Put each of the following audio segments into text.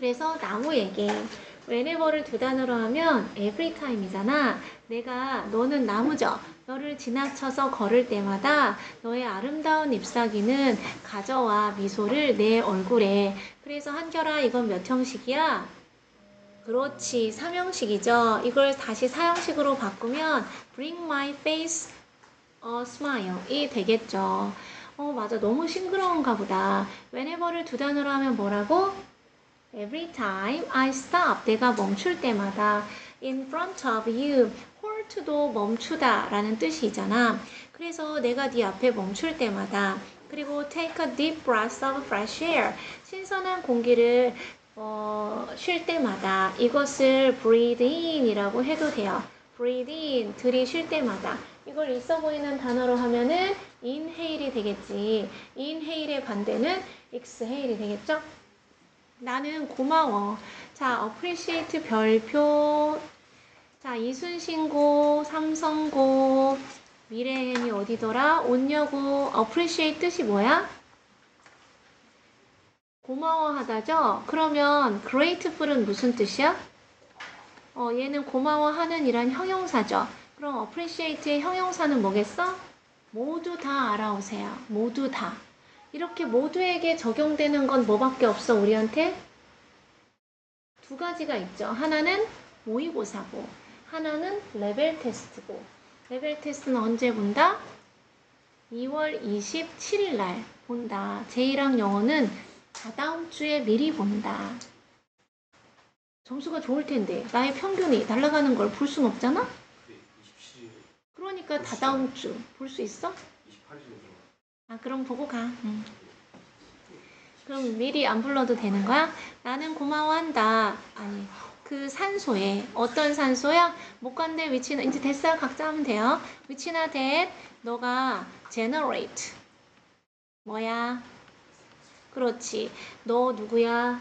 그래서 나무에게 whenever를 두 단어로 하면 every time이잖아. 너는 나무죠. 너를 지나쳐서 걸을 때마다 너의 아름다운 잎사귀는 가져와 미소를 내 얼굴에. 그래서 한결아, 이건 몇 형식이야? 그렇지, 3형식이죠. 이걸 다시 4형식으로 바꾸면 bring my face a smile이 되겠죠. 맞아. 너무 싱그러운가 보다. whenever를 두 단어로 하면 뭐라고? Every time I stop, 내가 멈출 때마다 in front of you, halt도 멈추다 라는 뜻이잖아. 그래서 내가 네 앞에 멈출 때마다, 그리고 take a deep breath of fresh air, 신선한 공기를 쉴 때마다 이것을 breathe in 이라고 해도 돼요. breathe in, 들이쉴 때마다. 이걸 있어 보이는 단어로 하면은 inhale이 되겠지. inhale의 반대는 exhale이 되겠죠? 나는 고마워. 자, appreciate 별표. 자, 이순신고, 삼성고, 미래엔이 어디더라? 온여고. appreciate 뜻이 뭐야? 고마워하다죠? 그러면 grateful은 무슨 뜻이야? 얘는 고마워하는 이란 형용사죠. 그럼 appreciate의 형용사는 뭐겠어? 모두 다 알아오세요. 모두 다. 이렇게 모두에게 적용되는 건 뭐밖에 없어, 우리한테? 두 가지가 있죠. 하나는 모의고사고, 하나는 레벨 테스트고. 레벨 테스트는 언제 본다? 2월 27일 날 본다. 제1학 영어는 다다음 주에 미리 본다. 점수가 좋을 텐데 나의 평균이 날아가는 걸 볼 순 없잖아? 그러니까 다다음 주 볼 수 있어? 28일에 그럼 보고 가. 그럼 미리 안 불러도 되는 거야? 나는 고마워한다. 아니, 그 산소에 어떤 산소야? 목관대 위치는 이제 됐어요. 각자 하면 돼요. 위치나 that 너가 generate 뭐야? 그렇지. 너 누구야?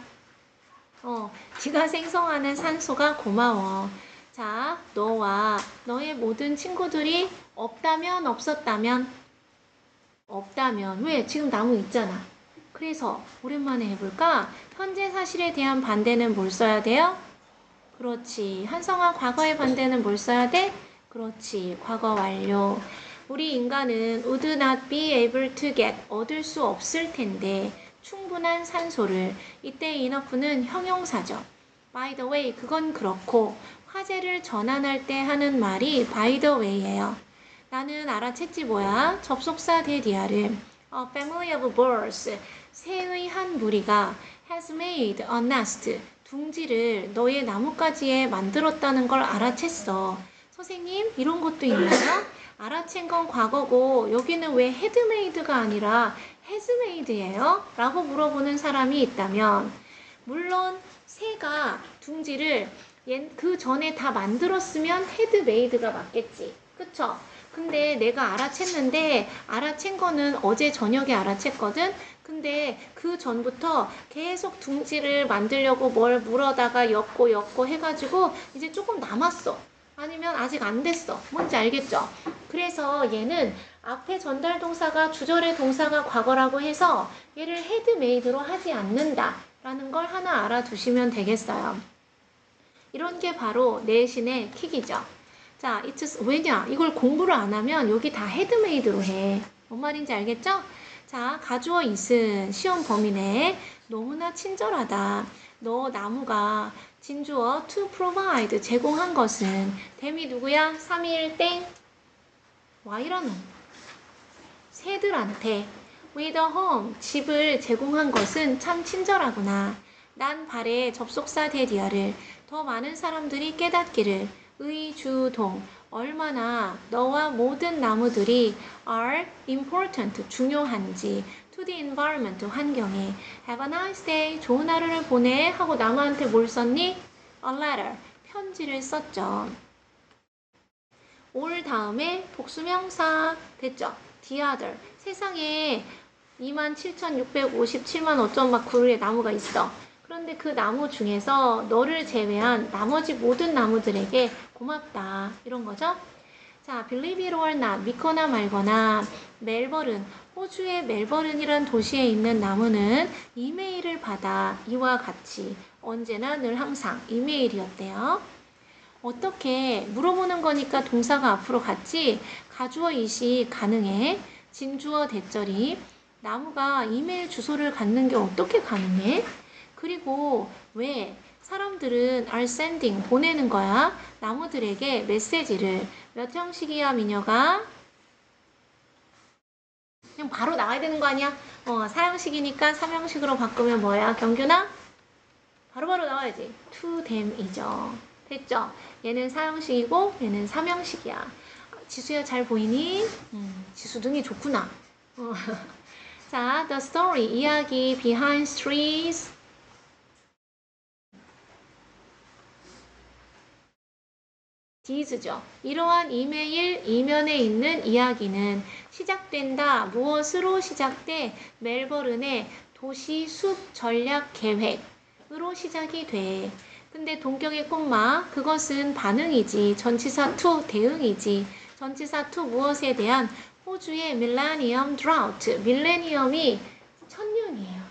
네가 생성하는 산소가 고마워. 자, 너와 너의 모든 친구들이 없다면 없었다면 왜? 지금 나무 있잖아. 그래서 오랜만에 해볼까? 현재 사실에 대한 반대는 뭘 써야 돼요? 그렇지. 한성아, 과거의 반대는 뭘 써야 돼? 그렇지. 과거 완료. 우리 인간은 would not be able to get, 얻을 수 없을 텐데 충분한 산소를. 이때 enough는 형용사죠. by the way, 그건 그렇고 화제를 전환할 때 하는 말이 by the way예요. 나는 알아챘지 뭐야? 접속사 대디아를 A family of birds, 새의 한 무리가 has made a nest, 둥지를 너의 나뭇가지에 만들었다는 걸 알아챘어. 선생님, 이런 것도 있나요? 알아챈 건 과거고 여기는 왜 had made가 아니라 has made예요? 라고 물어보는 사람이 있다면, 물론 새가 둥지를 그 전에 다 만들었으면 had made가 맞겠지. 그쵸? 근데 내가 알아챈 거는 어제 저녁에 알아챘거든? 근데 그 전부터 계속 둥지를 만들려고 뭘 물어다가 엮고 해가지고 이제 조금 남았어. 아니면 아직 안 됐어. 뭔지 알겠죠? 그래서 얘는 앞에 전달 동사가 주절의 동사가 과거라고 해서 얘를 had made로 하지 않는다 라는 걸 하나 알아두시면 되겠어요. 이런 게 바로 내신의 킥이죠. 자, 왜냐? 이걸 공부를 안 하면 여기 다 had made로 해. 뭔 말인지 알겠죠? 자, 가주어 is은 시험 범위 내에 너무나 친절하다. 너 나무가 진주어 to provide 제공한 것은 댐이 누구야? 3일 땡 Y라는 새들한테 with a home 집을 제공한 것은 참 친절하구나. 난 발에 접속사 대디어를 더 많은 사람들이 깨닫기를 의주동 얼마나 너와 모든 나무들이 are important 중요한지 to the environment 환경에. Have a nice day 좋은 하루를 보내 하고 나무한테 뭘 썼니? A letter 편지를 썼죠. 올 다음에 복수명사 됐죠? The other 세상에 27,657만 어쩜 막 그루의 나무가 있어. 그런데 그 나무 중에서 너를 제외한 나머지 모든 나무들에게 고맙다 이런 거죠. 자, believe it or not 믿거나 말거나 멜벌은 호주의 멜버른이란 도시에 있는 나무는 이메일을 받아 이와 같이 언제나 늘 항상 이메일이었대요. 어떻게 물어보는 거니까 동사가 앞으로 갔지 가주어 이시 가능해. 진주어 대절이 나무가 이메일 주소를 갖는 게 어떻게 가능해? 그리고 왜 사람들은 are sending 보내는 거야? 나무들에게 메시지를 몇 형식이야 미녀가? 그냥 바로 나와야 되는 거 아니야? 4형식이니까 3형식으로 바꾸면 뭐야? 경규나? 바로바로 나와야지. to them이죠. 됐죠? 얘는 4형식이고 얘는 3형식이야. 지수야 잘 보이니? 지수 등이 좋구나. 자, the story, 이야기 behind trees. These죠. 이러한 이메일 이면에 있는 이야기는 시작된다. 무엇으로 시작돼? 멜버른의 도시 숲 전략 계획으로 시작이 돼. 근데 동격의 콤마 그것은 반응이지. 전치사 to 대응이지. 전치사 to 무엇에 대한? 호주의 밀레니엄 드라우트. 밀레니엄이 천년이에요.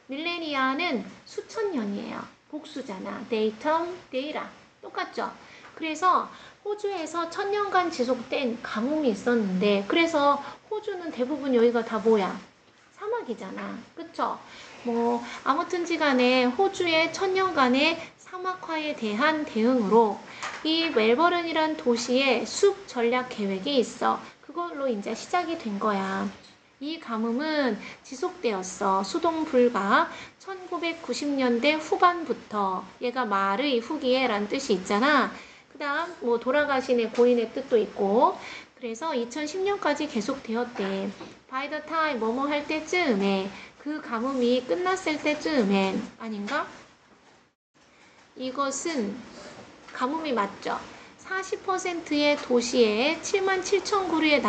밀레니아는 수천 년이에요. 복수잖아. 데이텀, 데이라. 똑같죠? 그래서 호주에서 천년간 지속된 가뭄이 있었는데 그래서 호주는 대부분 여기가 다 뭐야? 사막이잖아. 그쵸? 아무튼지 간에 호주의 천년간의 사막화에 대한 대응으로 이 멜버른이란 도시의 숲 전략 계획이 있어. 그걸로 이제 시작이 된 거야. 이 가뭄은 지속되었어. 수동 불가 1990년대 후반부터. 얘가 말의 후기에 란 뜻이 있잖아. 그 다음 돌아가신의 고인의 뜻도 있고 그래서 2010년까지 계속되었대. by the time 뭐뭐 할 때쯤에 그 가뭄이 끝났을 때쯤엔 아닌가? 이것은 가뭄이 맞죠? 40%의 도시에 77,000그루의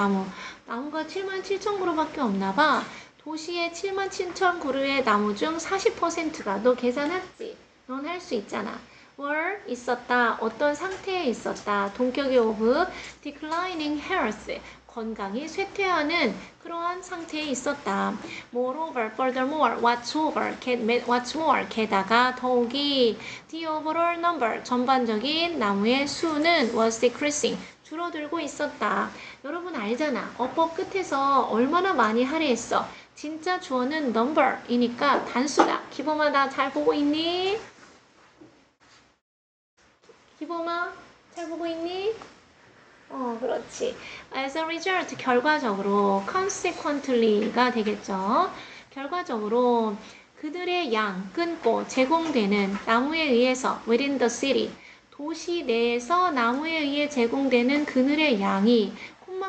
나무가 77,000그루밖에 없나 봐. 도시에 77,000그루의 나무 중 40%가 너 계산했지? 넌 할 수 있잖아. were 있었다. 어떤 상태에 있었다. 동격의 of declining health. 건강이 쇠퇴하는 그러한 상태에 있었다. Moreover, furthermore, what's more, 게다가 더욱이 the overall number, 전반적인 나무의 수는 was decreasing, 줄어들고 있었다. 여러분 알잖아. 어법 끝에서 얼마나 많이 할애했어. 진짜 주어는 number이니까 단수다. 기범아 나 잘 보고 있니? 기범아 잘 보고 있니? 그렇지. As a result, 결과적으로 consequently가 되겠죠. 결과적으로 그들의 끊고 제공되는 나무에 의해서 within the city, 도시 내에서 나무에 의해 제공되는 그늘의 양이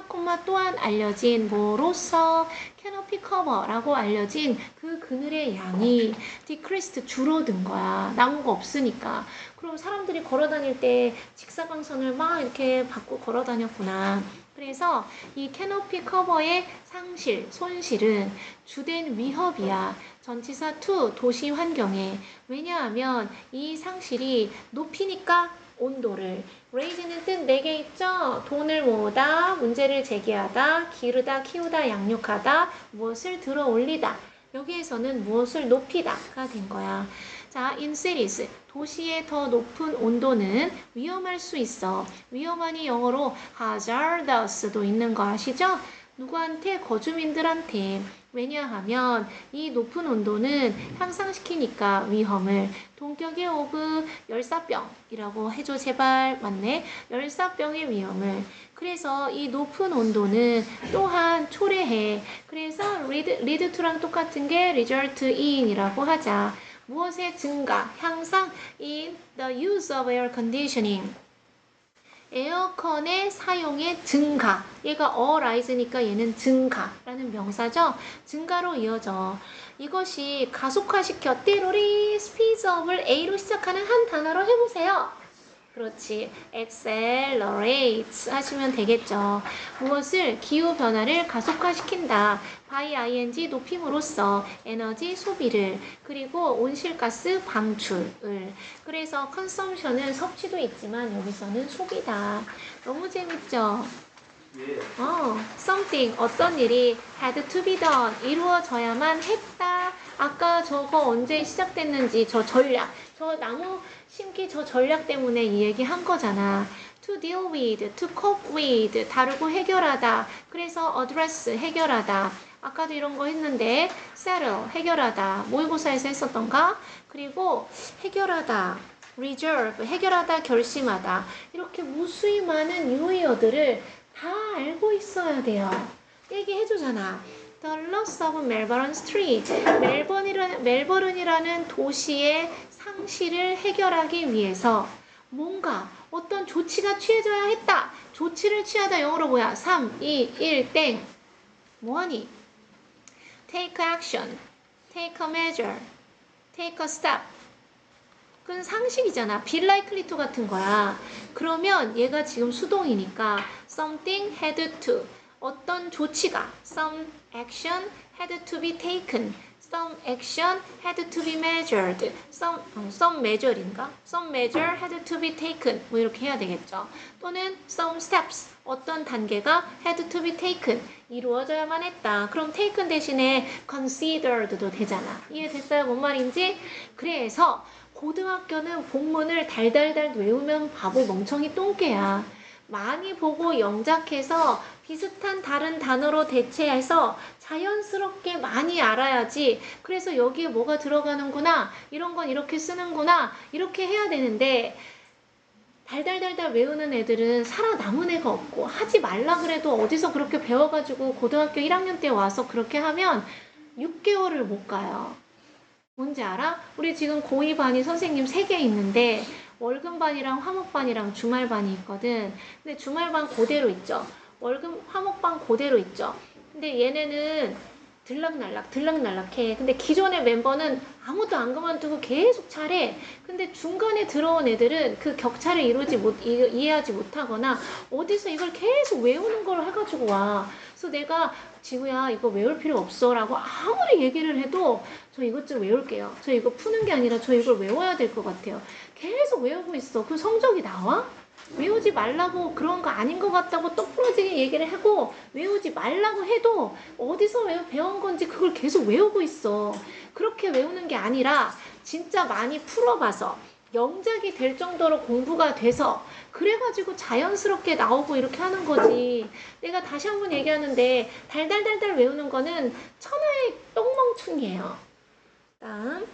콤마 또한 알려진 뭐로서 canopy cover라고 알려진 그 그늘의 양이 decreased 줄어든 거야. 나무가 없으니까. 그럼 사람들이 걸어 다닐 때 직사광선을 막 이렇게 받고 걸어 다녔구나. 그래서 이 캐노피 커버의 상실, 손실은 주된 위협이야. 전치사 to 도시 환경에. 왜냐하면 이 상실이 높이니까 온도를. raise는 뜻 4개 있죠? 돈을 모으다, 문제를 제기하다, 기르다, 키우다, 양육하다, 무엇을 들어 올리다. 여기에서는 무엇을 높이다가 된 거야. 자, in cities, 도시의 더 높은 온도는 위험할 수 있어. 위험하니 영어로 hazardous도 있는 거 아시죠? 누구한테? 거주민들한테. 왜냐하면 이 높은 온도는 향상시키니까 위험을. 동격의 of 열사병이라고 해줘 제발. 맞네. 열사병의 위험을. 그래서 이 높은 온도는 또한 초래해. 그래서 lead to랑 똑같은 게 result in이라고 하자. 무엇의 증가, 향상 in the use of air conditioning. 에어컨의 사용의 증가. 얘가 arise니까 얘는 증가라는 명사죠. 증가로 이어져. 이것이 가속화시켜 띠로리 speeds up을 A로 시작하는 한 단어로 해보세요. 그렇지. accelerates 하시면 되겠죠. 무엇을? 기후변화를 가속화시킨다. by ing 높임으로써 에너지 소비를 그리고 온실가스 방출을. 그래서 consumption은 섭취도 있지만 여기서는 소비다. 너무 재밌죠? something 어떤 일이 had to be done 이루어져야만 했다. 아까 저거 언제 시작됐는지 저 전략, 저 나무 심기 저 전략 때문에 이 얘기 한 거잖아. to deal with, to cope with 다루고 해결하다. 그래서 address 해결하다. 아까도 이런 거 했는데 settle 해결하다. 모의고사에서 했었던가? 그리고 해결하다. reserve 해결하다 결심하다. 이렇게 무수히 많은 유의어들을 다 알고 있어야 돼요. 얘기해주잖아. The loss of Melbourne Street. 멜버른이라는 도시의 상실을 해결하기 위해서 뭔가 어떤 조치가 취해져야 했다. 조치를 취하다 영어로 뭐야? 3, 2, 1, 땡. 뭐하니? Take action. Take a measure. Take a step. 그건 상식이잖아. be likely to 같은 거야. 그러면 얘가 지금 수동이니까 something had to. 어떤 조치가 some action had to be taken. Some action had to be measured. Some measure인가? Some measure had to be taken. 뭐 이렇게 해야 되겠죠. 또는 some steps. 어떤 단계가 had to be taken. 이루어져야만 했다. 그럼 taken 대신에 considered도 되잖아. 이해됐어요? 뭔 말인지? 그래서 고등학교는 본문을 달달달 외우면 바보 멍청이 똥개야. 많이 보고 영작해서 비슷한 다른 단어로 대체해서 자연스럽게 많이 알아야지. 그래서 여기에 뭐가 들어가는구나. 이런 건 이렇게 쓰는구나. 이렇게 해야 되는데 달달달달 외우는 애들은 살아남은 애가 없고 하지 말라 그래도 어디서 그렇게 배워가지고 고등학교 1학년 때 와서 그렇게 하면 6개월을 못 가요. 뭔지 알아? 우리 지금 고2 반이 선생님 3개 있는데 월금반이랑 화목반이랑 주말반이 있거든. 근데 주말반 그대로 있죠. 화목반 그대로 있죠. 근데 얘네는 들락날락해. 근데 기존의 멤버는 아무도 안 그만두고 계속 잘해. 근데 중간에 들어온 애들은 그 격차를 이해하지 못하거나 어디서 이걸 계속 외우는 걸 해가지고 와. 그래서 내가 지구야 이거 외울 필요 없어 라고 아무리 얘기를 해도 저 이것 좀 외울게요. 저 이거 푸는 게 아니라 저 이걸 외워야 될 것 같아요. 계속 외우고 있어. 그 성적이 나와? 외우지 말라고 그런 거 아닌 것 같다고 똑부러지게 얘기를 하고 외우지 말라고 해도 어디서 배운 건지 그걸 계속 외우고 있어. 그렇게 외우는 게 아니라 진짜 많이 풀어봐서 영작이 될 정도로 공부가 돼서 그래가지고 자연스럽게 나오고 이렇게 하는 거지. 내가 다시 한번 얘기하는데 달달달달 외우는 거는 천하의 똥멍충이에요. 다음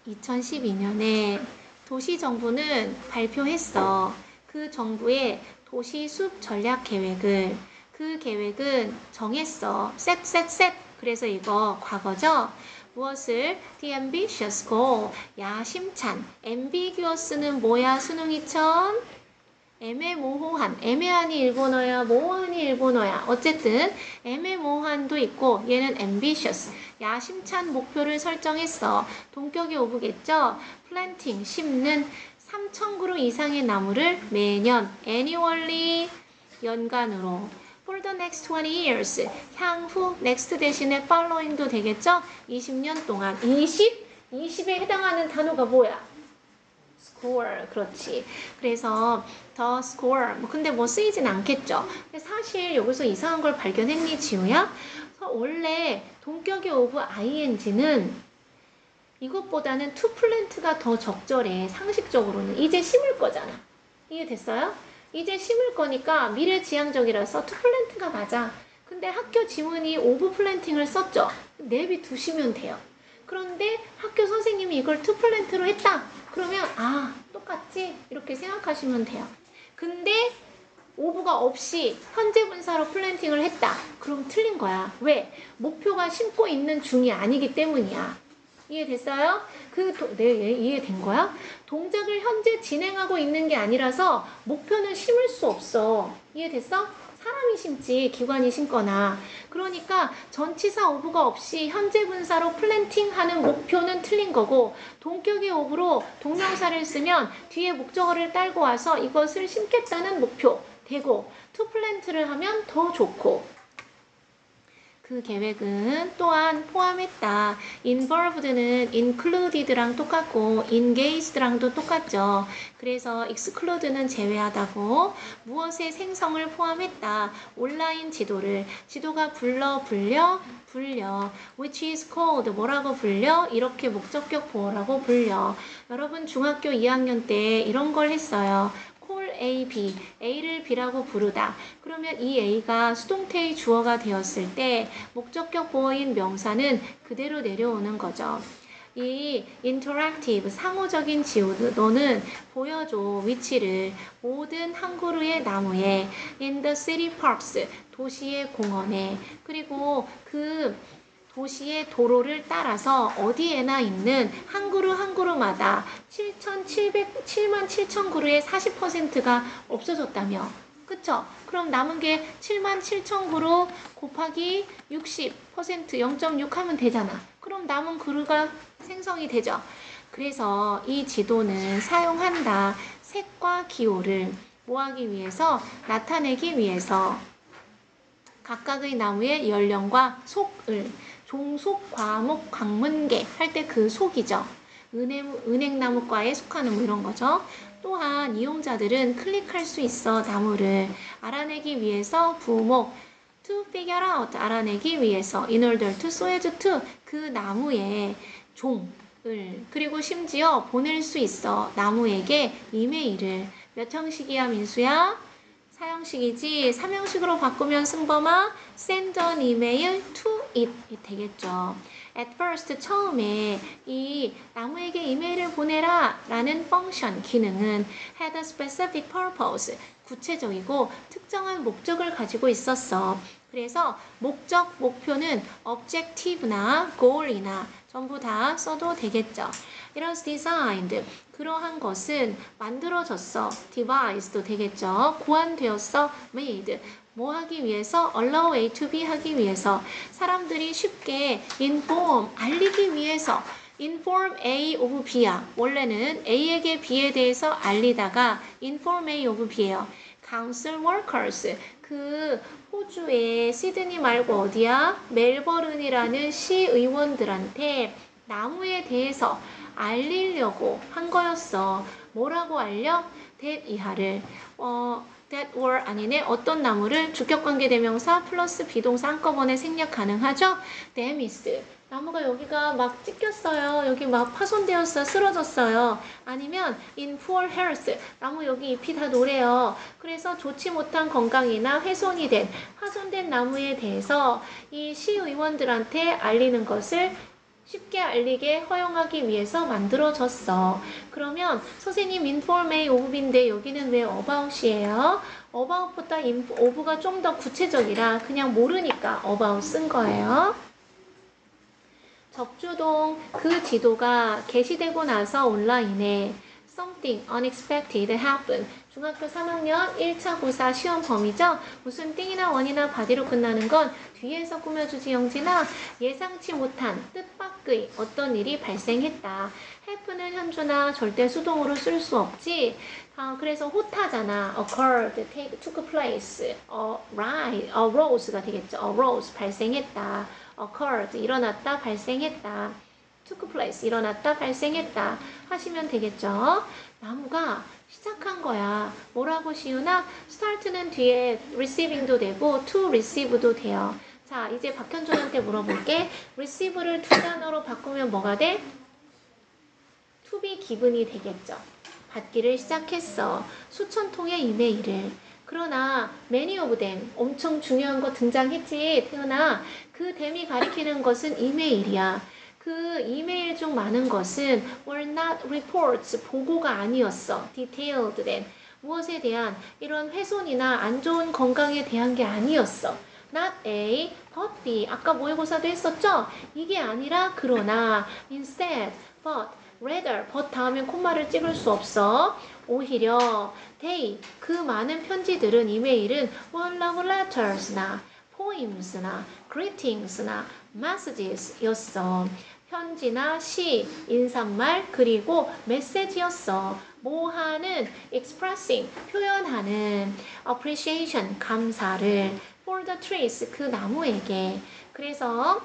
2012년에 도시정부는 발표했어. 그 정부의 도시숲 전략 계획을. 그 계획은 정했어. 셋. 그래서 이거 과거죠. 무엇을? The ambitious goal. 야심찬. ambiguous는 뭐야? 수능이천? 애매모호한. 애매한이 일본어야. 모호한이 일본어야. 어쨌든 애매모호한도 있고 얘는 ambitious. 야심찬 목표를 설정했어. 동격의 오브겠죠? planting. 심는 3,000그루 이상의 나무를 매년 annually 연간으로 for the next 20 years 향후 next 대신에 following도 되겠죠? 20년 동안 20에 해당하는 단어가 뭐야? score. 그렇지. 그래서 the score 근데 뭐 쓰이진 않겠죠. 근데 사실 여기서 이상한 걸 발견했니 지우야? 원래 동격의 of ing는 이것보다는 to plant가 더 적절해. 상식적으로는. 이제 심을 거잖아. 이해됐어요? 이제 심을 거니까 미래지향적이라서 to plant가 맞아. 근데 학교 지문이 of planting을 썼죠. 내비두시면 돼요. 그런데 학교 선생님이 이걸 to plant로 했다. 그러면 똑같지? 이렇게 생각하시면 돼요. 근데 of가 없이 현재 분사로 플랜팅을 했다. 그럼 틀린 거야. 왜? 목표가 심고 있는 중이 아니기 때문이야. 이해됐어요? 이해된 거야? 동작을 현재 진행하고 있는 게 아니라서 목표는 심을 수 없어. 이해됐어? 사람이 심지 기관이 심거나. 그러니까 전치사 of가 없이 현재 분사로 플랜팅하는 목표는 틀린 거고 동격의 of로 동명사를 쓰면 뒤에 목적어를 딸고 와서 이것을 심겠다는 목표 되고 to plant를 하면 더 좋고 그 계획은 또한 포함했다. involved는 included랑 똑같고 engaged랑도 똑같죠. 그래서 exclude는 제외하다고 무엇의 생성을 포함했다. 온라인 지도가 불려 which is called 뭐라고 불려? 이렇게 목적격 보어라고 불려. 여러분 중학교 2학년 때 이런 걸 했어요. call A, B, A를 B라고 부르다. 그러면 이 A가 수동태의 주어가 되었을 때 목적격 보어인 명사는 그대로 내려오는 거죠. 이 interactive 상호적인 지도는 보여줘 위치를 모든 한 그루의 나무에 in the city parks 도시의 공원에 그리고 그 도시의 도로를 따라서 어디에나 있는 한 그루마다 7만 7천 그루의 40%가 없어졌다며. 그쵸? 그럼 남은 게 7만 7천 그루 곱하기 60% 0.6 하면 되잖아. 그럼 남은 그루가 생성이 되죠. 그래서 이 지도는 사용한다. 색과 기호를 뭐하기 위해서? 나타내기 위해서 각각의 나무의 연령과 속을 종속, 과목, 광문계 할 때 그 속이죠. 은행나무과에 속하는 뭐 이런 거죠. 또한 이용자들은 클릭할 수 있어 나무를 알아내기 위해서 부목 to figure out 알아내기 위해서 in order to so as to 그 나무의 종을 그리고 심지어 보낼 수 있어 나무에게 이메일을 몇 형식이야 민수야? 사형식이지 3형식으로 바꾸면 승범아 send an email to it 되겠죠. At first 처음에 이 나무에게 이메일을 보내라 라는 펑션 기능은 had a specific purpose 구체적이고 특정한 목적을 가지고 있었어. 그래서 목적, 목표는 objective나 goal이나 전부 다 써도 되겠죠. It was designed. 그러한 것은 만들어졌어. devised도 되겠죠. 고안되었어. made. 뭐 하기 위해서? allow A to B 하기 위해서. 사람들이 쉽게 inform, 알리기 위해서. inform A of B야. 원래는 A에게 B에 대해서 알리다가 inform A of B예요. council workers. 그 호주의 시드니 말고 어디야? 멜버른이라는 시의원들한테 나무에 대해서 알리려고 한 거였어. 뭐라고 알려? that 이하를 that were 아니네. 어떤 나무를 주격관계대명사 플러스 비동사 한꺼번에 생략 가능하죠? damaged. 나무가 여기가 막 찢겼어요. 여기 막 파손되었어요. 쓰러졌어요. 아니면 in poor health. 나무 여기 잎이 다 노래요. 그래서 좋지 못한 건강이나 훼손이 된 파손된 나무에 대해서 이 시의원들한테 알리는 것을 쉽게 알리게 허용하기 위해서 만들어졌어. 그러면 선생님 inform A of B인데 여기는 왜 about이에요? about보다 of가 좀 더 구체적이라 그냥 모르니까 about 쓴 거예요. 접주동 그 지도가 게시되고 나서 온라인에 something unexpected happen. 중학교 3학년 1차 고사 시험 범위죠. 무슨 띵이나 원이나 바디로 끝나는 건 뒤에서 꾸며주지 영진아. 예상치 못한 뜻밖의 어떤 일이 발생했다. happen은 현주나 절대 수동으로 쓸 수 없지. 그래서 호타잖아. occurred, took place, arose가 되겠죠. arose, 발생했다. occurred, 일어났다, 발생했다. took place, 일어났다, 발생했다 하시면 되겠죠. 나무가 시작한 거야. 뭐라고 시우나? start는 뒤에 receiving도 되고 to receive도 돼요. 자, 이제 박현준한테 물어볼게. receive를 두 단어로 바꾸면 뭐가 돼? to be given이 되겠죠. 받기를 시작했어. 수천 통의 이메일을. 그러나 many of them 엄청 중요한 거 등장했지 태연아. 그 them이 가리키는 것은 이메일이야. 그 이메일 중 많은 것은 were not reports 보고가 아니었어. detailed than 무엇에 대한 이런 훼손이나 안 좋은 건강에 대한 게 아니었어. not A, but B. 아까 모의고사도 했었죠? 이게 아니라 그러나 instead, but rather, but 다음엔 콤마를 찍을 수 없어. 오히려 they, 그 많은 편지들은 이메일은 one love letters나 poems나 greetings나 messages 였어. 편지나 시, 인사말, 그리고 메시지였어. 뭐 하는? expressing, 표현하는 appreciation, 감사를 for the trees, 그 나무에게. 그래서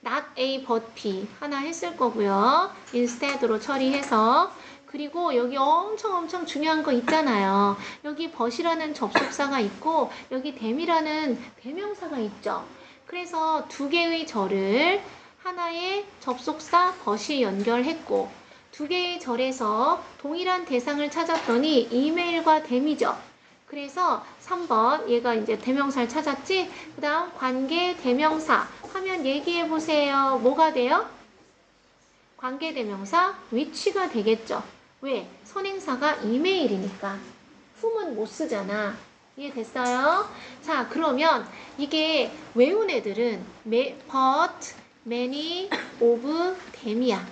not A but B 하나 했을 거고요. instead로 처리해서. 그리고 여기 엄청 중요한 거 있잖아요. 여기 but이라는 접속사가 있고 여기 them이라는 대명사가 있죠. 그래서 두 개의 절을 하나의 접속사 but이 연결했고 두 개의 절에서 동일한 대상을 찾았더니 이메일과 them이죠. 그래서 3번 얘가 이제 대명사를 찾았지? 그 다음 관계 대명사 하면 얘기해보세요. 뭐가 돼요? 관계 대명사 which가 되겠죠. 왜? 선행사가 이메일이니까. whom은 못 쓰잖아. 이해됐어요? 자, 그러면 이게 외운 애들은 but, many, of, them이야.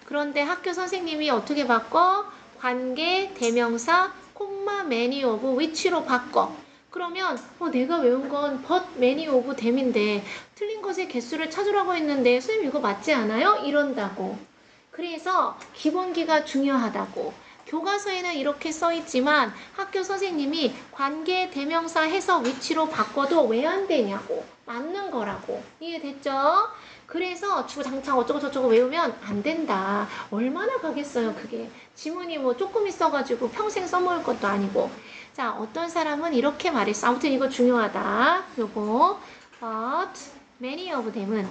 그런데 학교 선생님이 어떻게 바꿔? 관계 대명사 콤마 many of which로 바꿔. 그러면 내가 외운 건 but, many of them인데 틀린 것의 개수를 찾으라고 했는데 선생님 이거 맞지 않아요? 이런다고. 그래서 기본기가 중요하다고. 교과서에는 이렇게 써있지만 학교 선생님이 관계 대명사 해서 which로 바꿔도 왜 안 되냐고. 맞는 거라고. 이해됐죠? 그래서 주구장창 어쩌고저쩌고 외우면 안 된다. 얼마나 가겠어요, 그게. 지문이 뭐 조금 있어가지고 평생 써먹을 것도 아니고. 자, 어떤 사람은 이렇게 말했어. 아무튼 이거 중요하다. 요거. But many of them은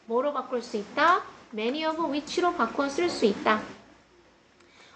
뭐로 바꿀 수 있다? Many of which로 바꿔 쓸 수 있다.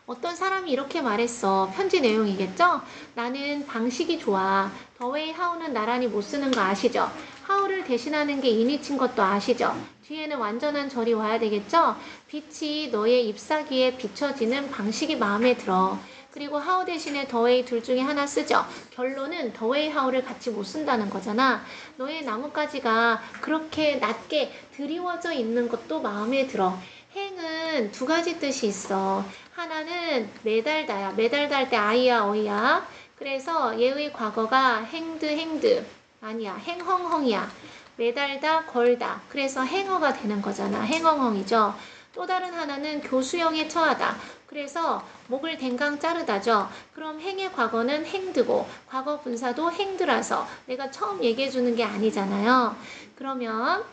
어떤 사람이 이렇게 말했어. 편지 내용이겠죠? 나는 방식이 좋아. The way how는 나란히 못 쓰는 거 아시죠? how를 대신하는 게 인이친 것도 아시죠? 뒤에는 완전한 절이 와야 되겠죠? 빛이 너의 잎사귀에 비춰지는 방식이 마음에 들어. 그리고 how 대신에 the way 둘 중에 하나 쓰죠. 결론은 the way how를 같이 못 쓴다는 거잖아. 너의 나뭇가지가 그렇게 낮게 드리워져 있는 것도 마음에 들어. 행은 두 가지 뜻이 있어. 하나는 매달다야. 매달다 할 때 아이야 어이야. 그래서 얘의 과거가 행드 아니야. 행헝헝이야. 매달다 걸다. 그래서 행어가 되는 거잖아. 행헝헝이죠. 또 다른 하나는 교수형에 처하다. 그래서 목을 댕강 자르다죠. 그럼 행의 과거는 행드고 과거 분사도 행드라서 내가 처음 얘기해 주는 게 아니잖아요. 그러면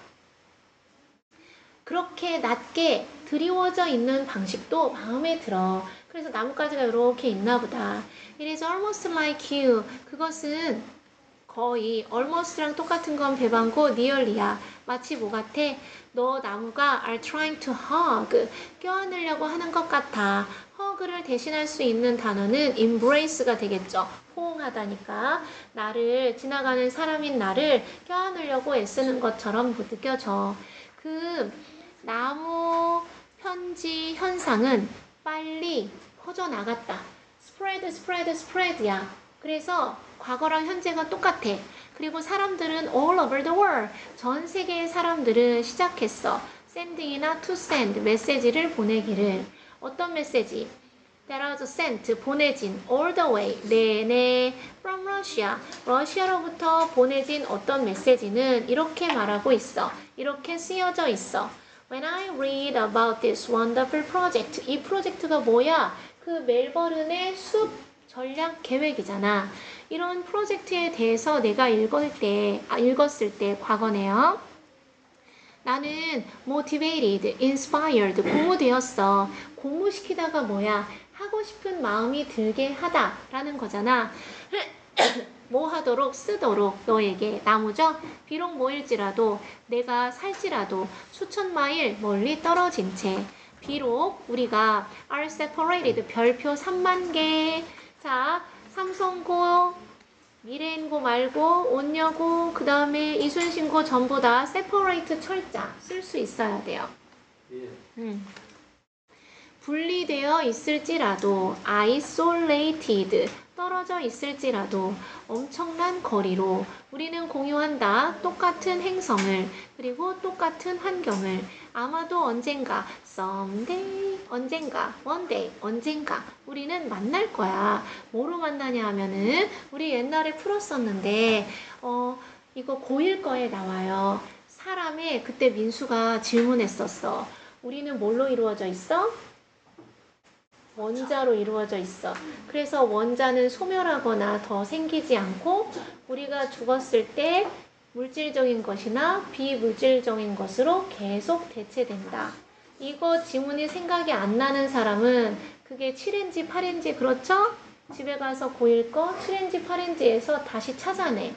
그렇게 낮게 드리워져 있는 방식도 마음에 들어. 그래서 나뭇가지가 이렇게 있나 보다. It is almost like you. 그것은 거의 almost랑 똑같은 건 배반고 nearly야. 마치 뭐 같아? 너 나무가 are trying to hug. 껴안으려고 하는 것 같아. hug를 대신할 수 있는 단어는 embrace가 되겠죠. 포옹하다니까. 나를 지나가는 사람인 나를 껴안으려고 애쓰는 것처럼 느껴져. 그 나무 편지 현상은 빨리 퍼져나갔다. spread야. 그래서 과거랑 현재가 똑같아. 그리고 사람들은 all over the world, 전 세계의 사람들은 시작했어. sending이나 to send, 메시지를 보내기를. 어떤 메시지? That was sent, 보내진, all the way, 내내, from Russia, 러시아로부터 보내진 어떤 메시지는 이렇게 말하고 있어. 이렇게 쓰여져 있어. When I read about this wonderful project, 이 프로젝트가 뭐야? 그 멜버른의 숲 전략 계획이잖아. 이런 프로젝트에 대해서 내가 읽었을 때 과거네요. 나는 motivated, inspired, 고무되었어. 고무시키다가 뭐야? 하고 싶은 마음이 들게 하다라는 거잖아. 뭐 하도록 쓰도록 너에게 나무죠? 비록 뭐일지라도 내가 살지라도 수천 마일 멀리 떨어진 채 비록 우리가 are separated 별표 3만 개. 자, 삼성고, 미래인고 말고 온여고, 그 다음에 이순신고 전부 다 separate 철자 쓸 수 있어야 돼요. 예. 분리되어 있을지라도 isolated 떨어져 있을지라도 엄청난 거리로 우리는 공유한다. 똑같은 행성을 그리고 똑같은 환경을 아마도 언젠가 someday 언젠가 one day 언젠가 우리는 만날 거야. 뭐로 만나냐 하면은 우리 옛날에 풀었었는데 이거 고1 거에 나와요. 사람의 그때 민수가 질문했었어. 우리는 뭘로 이루어져 있어? 원자로 이루어져 있어. 그래서 원자는 소멸하거나 더 생기지 않고 우리가 죽었을 때 물질적인 것이나 비물질적인 것으로 계속 대체된다. 이거 지문이 생각이 안 나는 사람은 그게 7인지 8인지 그렇죠? 집에 가서 고1 거 7인지 8인지에서 다시 찾아내.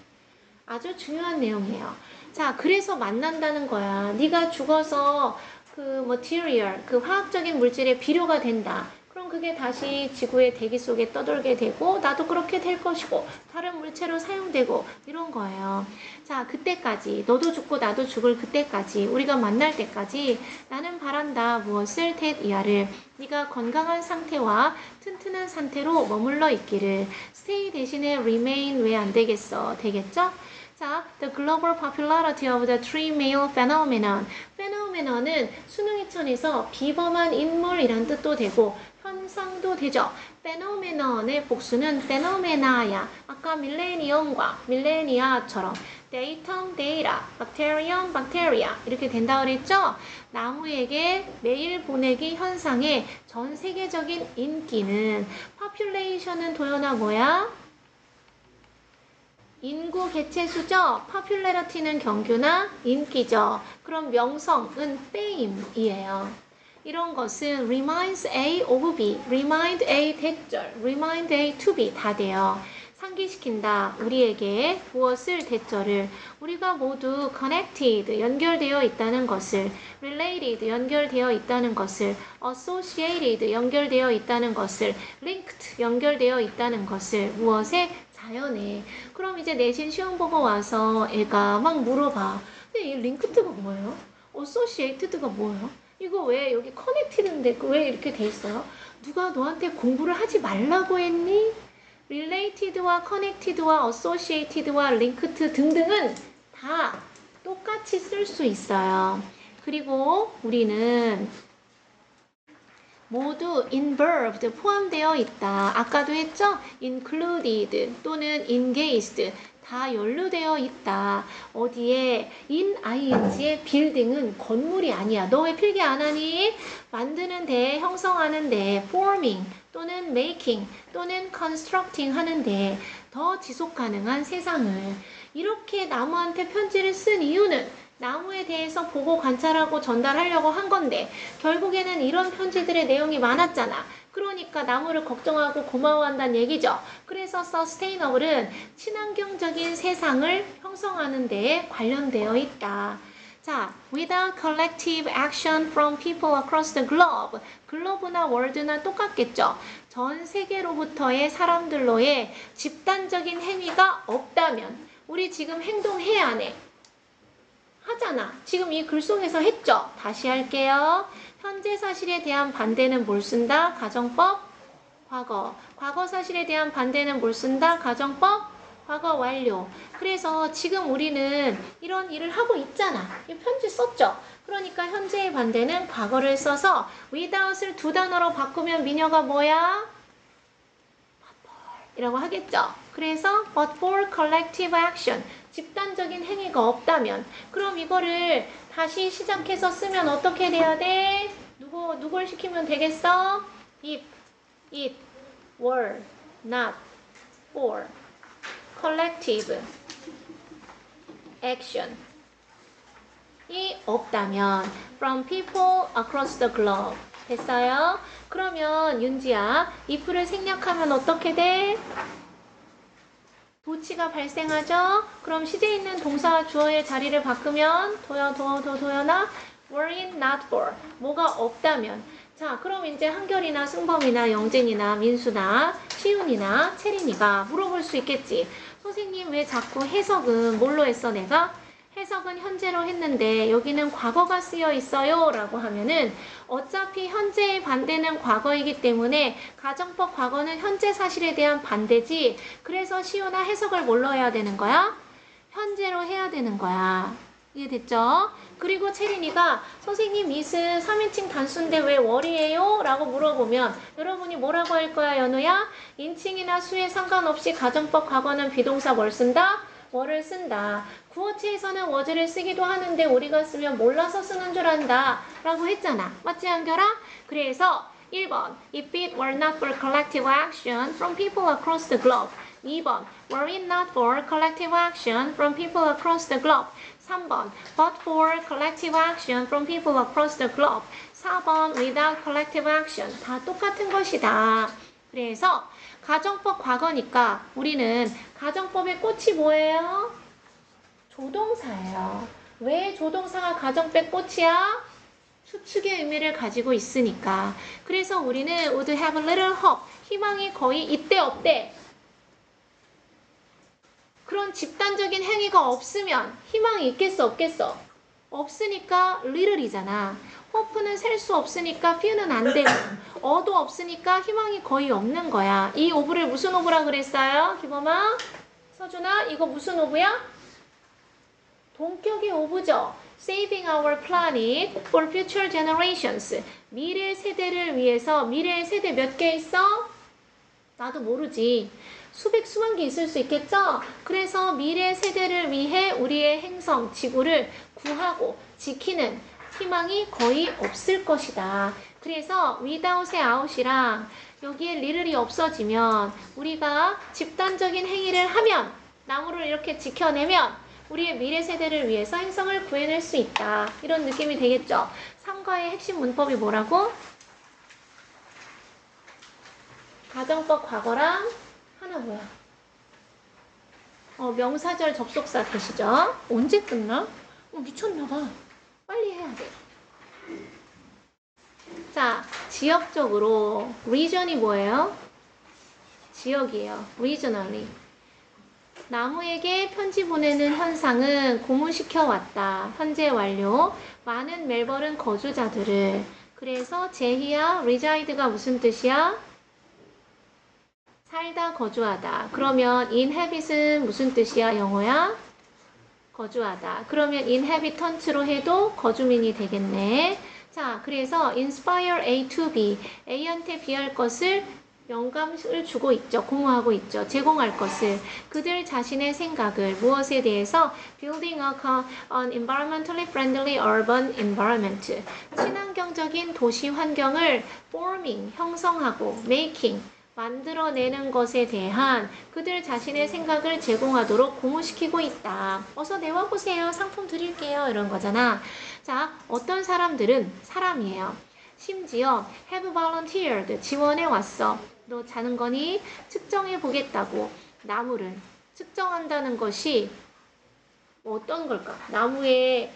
아주 중요한 내용이에요. 자, 그래서 만난다는 거야. 네가 죽어서 그 material, 그 화학적인 물질의 비료가 된다. 그럼 그게 다시 지구의 대기 속에 떠돌게 되고 나도 그렇게 될 것이고 다른 물체로 사용되고 이런 거예요. 자, 그때까지 너도 죽고 나도 죽을 그때까지 우리가 만날 때까지 나는 바란다. 무엇을? that 이하를 네가 건강한 상태와 튼튼한 상태로 머물러 있기를. stay 대신에 remain 왜 안 되겠어? 되겠죠? 자, the global popularity of the three male phenomenon. phenomenon은 수능이천에서 비범한 인물이란 뜻도 되고 현상도 되죠. phenomenon의 복수는 phenomena야. 아까 밀레니엄과 밀레니아처럼 datum, data, bacterium, bacteria 이렇게 된다 그랬죠? 나무에게 매일 보내기 현상의 전 세계적인 인기는 population은 도연아 뭐야? 인구 개체수죠. popularity는 경규나 인기죠. 그럼 명성은 fame이에요. 이런 것은 reminds A of B, remind A 대절, remind A to be 다 돼요. 상기시킨다. 우리에게 무엇을 대절을 우리가 모두 connected 연결되어 있다는 것을 related 연결되어 있다는 것을 associated 연결되어 있다는 것을 linked 연결되어 있다는 것을 무엇에 자연에. 그럼 이제 내신 시험 보고 와서 애가 막 물어봐. 근데 이 linked가 뭐예요? associated가 뭐예요? 이거 왜 여기 connected인데 왜 이렇게 돼 있어요? 누가 너한테 공부를 하지 말라고 했니? related와 connected와 associated와 linked 등등은 다 똑같이 쓸 수 있어요. 그리고 우리는 모두 involved 포함되어 있다. 아까도 했죠? included 또는 engaged 다 연루되어 있다. 어디에? in ing의 building은 건물이 아니야. 너 왜 필기 안 하니? 만드는데, 형성하는데, forming 또는 making 또는 constructing 하는데 더 지속 가능한 세상을. 이렇게 나무한테 편지를 쓴 이유는 나무에 대해서 보고 관찰하고 전달하려고 한 건데 결국에는 이런 편지들의 내용이 많았잖아. 그러니까 나무를 걱정하고 고마워한다는 얘기죠. 그래서 sustainable은 친환경적인 세상을 형성하는 데에 관련되어 있다. 자, without collective action from people across the globe. 글로브나 월드나 똑같겠죠. 전 세계로부터의 사람들로의 집단적인 행위가 없다면 우리 지금 행동해야 하네. 하잖아. 지금 이 글 속에서 했죠. 다시 할게요. 현재 사실에 대한 반대는 뭘 쓴다? 가정법, 과거. 과거 사실에 대한 반대는 뭘 쓴다? 가정법, 과거 완료. 그래서 지금 우리는 이런 일을 하고 있잖아. 이 편지 썼죠. 그러니까 현재의 반대는 과거를 써서 without을 두 단어로 바꾸면 미녀가 뭐야? 이라고 하겠죠. 그래서 but for collective action 집단적인 행위가 없다면 그럼 이거를 다시 시작해서 쓰면 어떻게 돼야 돼? 누굴 시키면 되겠어? if, it, were, not, for collective action 이 없다면 from people across the globe 됐어요? 그러면 윤지야 if를 생략하면 어떻게 돼? 도치가 발생하죠? 그럼 시제 있는 동사와 주어의 자리를 바꾸면 도연아 were it not for 뭐가 없다면 자 그럼 이제 한결이나 승범이나 영진이나 민수나 시윤이나 채린이가 물어볼 수 있겠지. 선생님 왜 자꾸 해석은 뭘로 했어 내가? 해석은 현재로 했는데 여기는 과거가 쓰여 있어요 라고 하면은 어차피 현재의 반대는 과거이기 때문에 가정법 과거는 현재 사실에 대한 반대지. 그래서 시효나 해석을 뭘로 해야 되는 거야? 현재로 해야 되는 거야. 이해됐죠? 그리고 채린이가 선생님 이은 3인칭 단수인데 왜 월이에요? 라고 물어보면 여러분이 뭐라고 할 거야 연우야? 인칭이나 수에 상관없이 가정법 과거는 비동사 뭘 쓴다? 월을 쓴다. 구어체에서는 was를 쓰기도 하는데 우리가 쓰면 몰라서 쓰는 줄 안다 라고 했잖아. 맞지 한결아? 그래서 1번. If it were not for collective action from people across the globe. 2번. Were it not for collective action from people across the globe. 3번. But for collective action from people across the globe. 4번. Without collective action. 다 똑같은 것이다. 그래서 가정법 과거니까 우리는 가정법의 꽃이 뭐예요? 조동사예요. 왜 조동사가 가정법 꽃이야? 추측의 의미를 가지고 있으니까. 그래서 우리는 would have a little hope. 희망이 거의 있대 없대? 그런 집단적인 행위가 없으면 희망이 있겠어 없겠어? 없으니까 little이잖아. hope는 셀 수 없으니까 few는 안 되고 어도 없으니까 희망이 거의 없는 거야. 이 오브를 무슨 오브라 그랬어요? 기범아? 서준아? 이거 무슨 오브야? 동격의 오브죠. Saving our planet for future generations. 미래 세대를 위해서. 미래 세대 몇 개 있어? 나도 모르지. 수백 수만 개 있을 수 있겠죠? 그래서 미래 세대를 위해 우리의 행성 지구를 구하고 지키는 희망이 거의 없을 것이다. 그래서 without의 out이랑 여기에 little이 없어지면 우리가 집단적인 행위를 하면 나무를 이렇게 지켜내면 우리의 미래 세대를 위해서 행성을 구해낼 수 있다. 이런 느낌이 되겠죠? 3과의 핵심 문법이 뭐라고? 가정법 과거랑 하나 뭐야? 명사절 접속사 되시죠? 언제 끝나? 미쳤나봐. 빨리 해야 돼. 자, 지역적으로 region이 뭐예요? 지역이에요. regionally. 나무에게 편지 보내는 현상은 고문시켜 왔다. 현재 완료. 많은 멜버른 거주자들을. 그래서 제희야, reside가 무슨 뜻이야? 살다, 거주하다. 그러면 inhabit은 무슨 뜻이야, 영어야? 거주하다. 그러면 inhabitant로 해도 거주민이 되겠네. 자, 그래서 inspire A to B. A한테 B할 것을 영감을 주고 있죠. 공유하고 있죠. 제공할 것을. 그들 자신의 생각을 무엇에 대해서 building an environmentally friendly urban environment. 친환경적인 도시 환경을 forming, 형성하고 making, 만들어내는 것에 대한 그들 자신의 생각을 제공하도록 고무시키고 있다. 어서 내와보세요. 상품 드릴게요. 이런 거잖아. 자, 어떤 사람들은 사람이에요. 심지어 have volunteered, 지원해 왔어. 너 자는 거니? 측정해 보겠다고. 나무를 측정한다는 것이 어떤 걸까? 나무의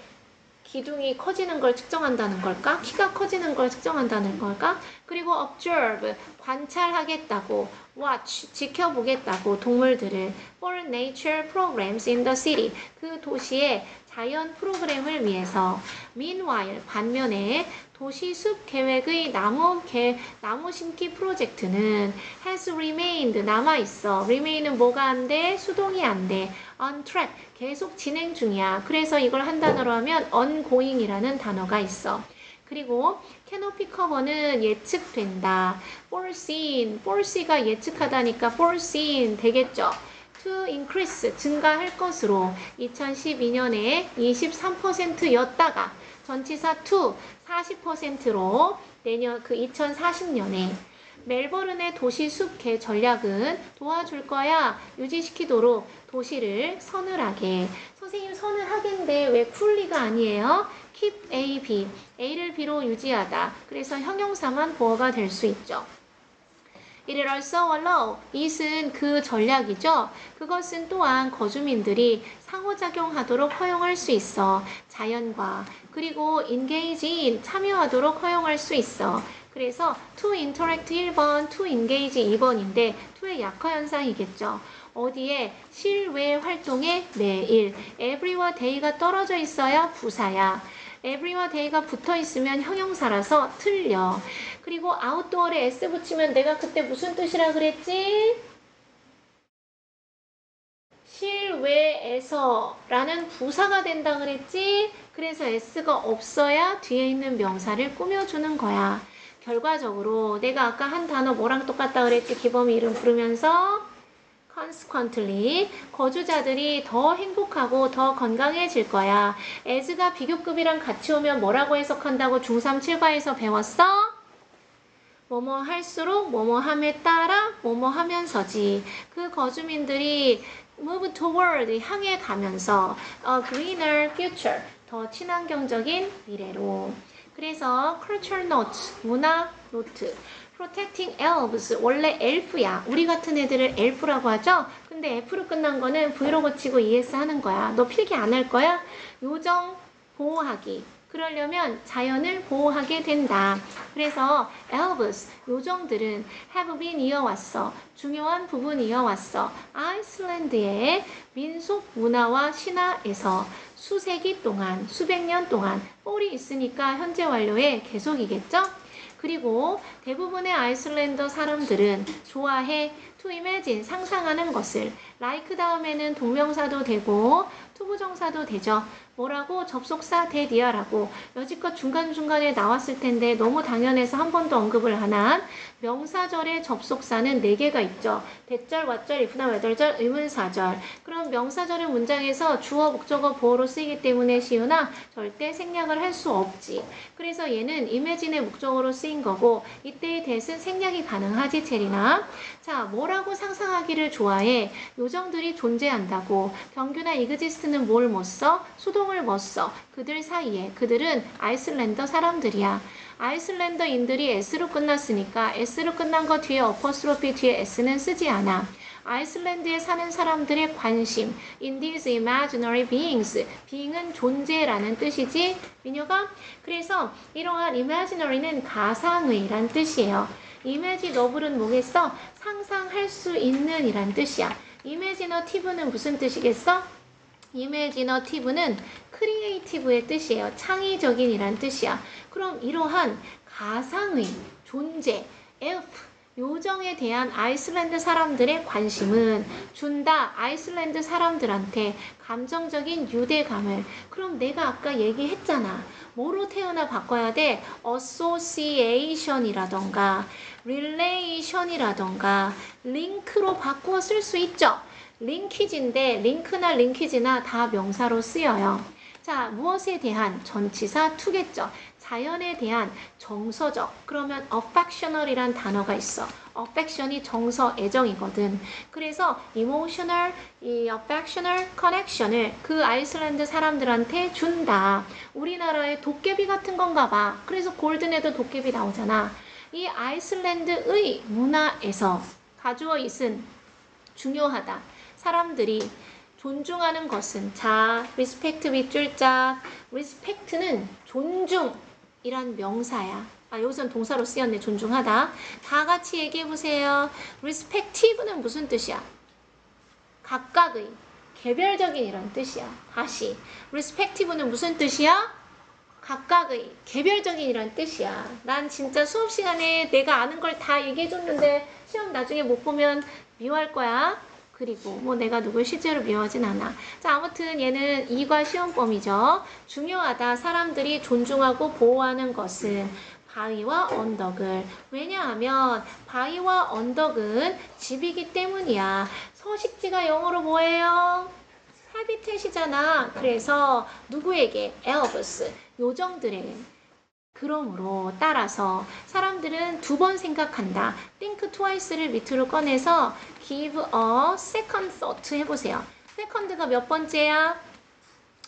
기둥이 커지는 걸 측정한다는 걸까? 키가 커지는 걸 측정한다는 걸까? 그리고 observe, 관찰하겠다고. watch, 지켜보겠다고. 동물들을. for nature programs in the city, 그 도시의 자연 프로그램을 위해서. meanwhile, 반면에 도시 숲 계획의 나무 심기 프로젝트는 has remained, 남아있어. remain은 뭐가 안 돼? 수동이 안 돼. on track, 계속 진행 중이야. 그래서 이걸 한 단어로 하면 ongoing이라는 단어가 있어. 그리고 canopy cover는 예측된다. foreseen, foresee가 예측하다니까 foreseen 되겠죠. to increase, 증가할 것으로 2012년에 23%였다가 전치사 to 40%로 내년 2040년에 멜버른의 도시 숲 개 전략은 도와줄 거야. 유지시키도록 도시를 서늘하게. 선생님 서늘하게인데 왜 쿨리가 아니에요? keep A, B. A를 B로 유지하다. 그래서 형용사만 보어가 될 수 있죠. It also allow, it은 그 전략이죠. 그것은 또한 거주민들이 상호작용하도록 허용할 수 있어. 자연과. 그리고 engage in, 참여하도록 허용할 수 있어. 그래서 to interact 1번, to engage 2번인데 to의 약화현상이겠죠. 어디에? 실외 활동에 매일. every와 day가 떨어져 있어야 부사야. every와 day가 붙어 있으면 형용사라서 틀려. 그리고 outdoor에 s 붙이면 내가 그때 무슨 뜻이라 그랬지? 실외에서 라는 부사가 된다 그랬지? 그래서 s가 없어야 뒤에 있는 명사를 꾸며주는 거야. 결과적으로 내가 아까 한 단어 뭐랑 똑같다 그랬지? 기범이 이름 부르면서 consequently, 거주자들이 더 행복하고 더 건강해질 거야. as가 비교급이랑 같이 오면 뭐라고 해석한다고 중3 7과에서 배웠어? 뭐뭐 할수록 뭐뭐 함에 따라 뭐뭐 하면서지. 그 거주민들이 move toward 향해 가면서 a greener future 더 친환경적인 미래로. 그래서 culture note 문화 노트. protecting elves 원래 엘프야. 우리 같은 애들을 엘프라고 하죠. 근데 F로 끝난 거는 V로 고치고 ES 하는 거야. 너 필기 안 할 거야? 요정 보호하기. 그러려면 자연을 보호하게 된다. 그래서 elves, 요정들은 have been 이어왔어. 중요한 부분 이어왔어. 아이슬란드의 민속 문화와 신화에서 수세기 동안, 수백 년 동안 폴이 있으니까 현재 완료에 계속이겠죠? 그리고 대부분의 아이슬란드 사람들은 좋아해 to imagine 상상하는 것을 like 다음에는 동명사도 되고 투부정사도 되죠. 뭐라고? 접속사 대디어라고 여지껏 중간중간에 나왔을 텐데 너무 당연해서 한 번도 언급을 안 한 명사절의 접속사는 4개가 있죠. 대절, 왓절, if나 외덜절, 의문사절. 그럼 명사절의 문장에서 주어, 목적어, 보어로 쓰이기 때문에 시우나 절대 생략을 할 수 없지. 그래서 얘는 imagine의 목적어로 쓰인 거고 이때의 that은 생략이 가능하지 체리나. 자, 뭐라고 상상하기를 좋아해? 요정들이 존재한다고. 경규나 exist는 뭘 못 써? 수동을 못 써. 그들 사이에. 그들은 아이슬란드 사람들이야. 아이슬란드인들이 S로 끝났으니까 S로 끝난 거 뒤에 어퍼스로피 뒤에 S는 쓰지 않아. 아이슬란드에 사는 사람들의 관심 in these imaginary beings being은 존재라는 뜻이지 민혁아? 그래서 이러한 imaginary는 가상의란 뜻이에요. imaginable은 뭐겠어? 상상할 수 있는 이란 뜻이야. imaginative는 무슨 뜻이겠어? imaginative는 creative의 뜻이에요. 창의적인 이란 뜻이야. 그럼 이러한 가상의 존재, elf, 요정에 대한 아이슬란드 사람들의 관심은 준다. 아이슬란드 사람들한테 감정적인 유대감을. 그럼 내가 아까 얘기했잖아. 뭐로 태어나 바꿔야 돼? association이라던가 relation이라던가 link로 바꾸어 쓸 수 있죠. 링키지인데 링크나 링키지나 다 명사로 쓰여요. 자, 무엇에 대한 전치사 투겠죠. 자연에 대한 정서적. 그러면 affectional이란 단어가 있어. affection이 정서, 애정이거든. 그래서 emotional, 이 affectional connection을 그 아이슬란드 사람들한테 준다. 우리나라의 도깨비 같은 건가 봐. 그래서 골든에도 도깨비 나오잖아. 이 아이슬란드의 문화에서 가주어 있은 중요하다. 사람들이 존중하는 것은 자, respect 밑줄 짝. respect는 존중이란 명사야. 아, 여기서는 동사로 쓰였네. 존중하다. 다 같이 얘기해보세요. respective는 무슨 뜻이야? 각각의, 개별적인 이런 뜻이야. 다시. respective는 무슨 뜻이야? 각각의, 개별적인 이런 뜻이야. 난 진짜 수업 시간에 내가 아는 걸 다 얘기해줬는데 시험 나중에 못 보면 미워할 거야. 그리고 뭐 내가 누굴 실제로 미워하진 않아. 자, 아무튼 얘는 이과 시험범이죠. 중요하다. 사람들이 존중하고 보호하는 것은 바위와 언덕을. 왜냐하면 바위와 언덕은 집이기 때문이야. 서식지가 영어로 뭐예요? habitat이잖아. 그래서 누구에게? elves, 요정들에게. 그러므로 따라서 사람들은 2번 생각한다. think twice를 밑으로 꺼내서 give a second thought 해보세요. second가 몇 번째야?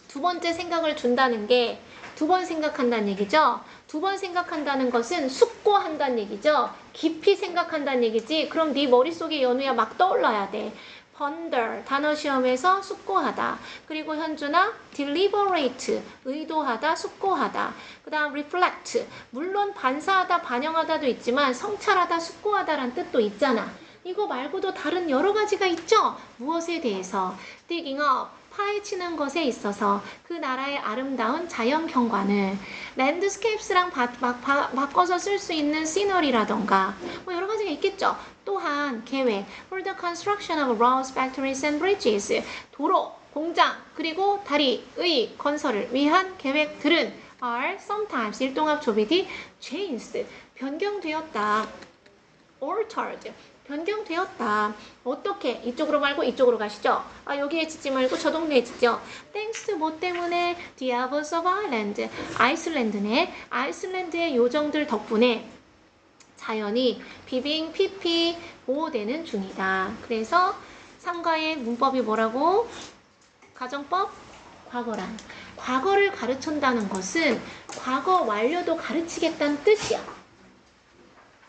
2번째 생각을 준다는 게 2번 생각한다는 얘기죠. 2번 생각한다는 것은 숙고한다는 얘기죠. 깊이 생각한다는 얘기지. 그럼 네 머릿속에 연우야 막 떠올라야 돼. ponder, 단어 시험에서 숙고하다. 그리고 현준아, deliberate, 의도하다, 숙고하다. 그 다음 reflect, 물론 반사하다, 반영하다도 있지만 성찰하다, 숙고하다라는 뜻도 있잖아. 이거 말고도 다른 여러 가지가 있죠? 무엇에 대해서? digging up, 파헤치는 것에 있어서 그 나라의 아름다운 자연 경관을 landscapes랑 바꿔서 쓸 수 있는 scenery라던가 뭐 여러 가지가 있겠죠. 또한 계획 for the construction of roads, factories and bridges 도로, 공장, 그리고 다리의 건설을 위한 계획들은 are sometimes 일동합 조비디 changed 변경되었다. altered 변경되었다. 어떻게? 이쪽으로 말고 이쪽으로 가시죠. 아, 여기에 짓지 말고 저 동네에 짓죠. Thanks 뭐 때문에? The Avars of Ireland. 아이슬란드네. 아이슬란드의 요정들 덕분에 자연이 비빙 피피 보호되는 중이다. 그래서 3과의 문법이 뭐라고? 가정법 과거란. 과거를 가르친다는 것은 과거 완료도 가르치겠다는 뜻이야.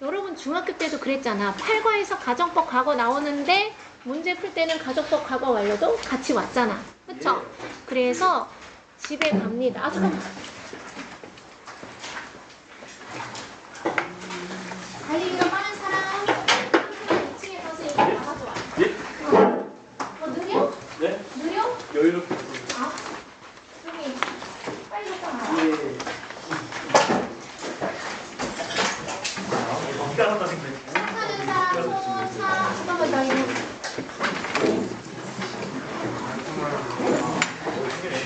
여러분 중학교 때도 그랬잖아. 8과에서 가정법 과거 나오는데 문제 풀 때는 가정법 과거 완료도 같이 왔잖아. 그쵸? 그래서 집에 갑니다. 아 잠깐만. 달리기가 빠른 사람 2층에 가서 이거 다 가져와. 느려? 네? 느려? 여유롭게. 아 여기 빨리 갔다 와. 따라다니면 하는 사람 소차 잠깐만 나 이거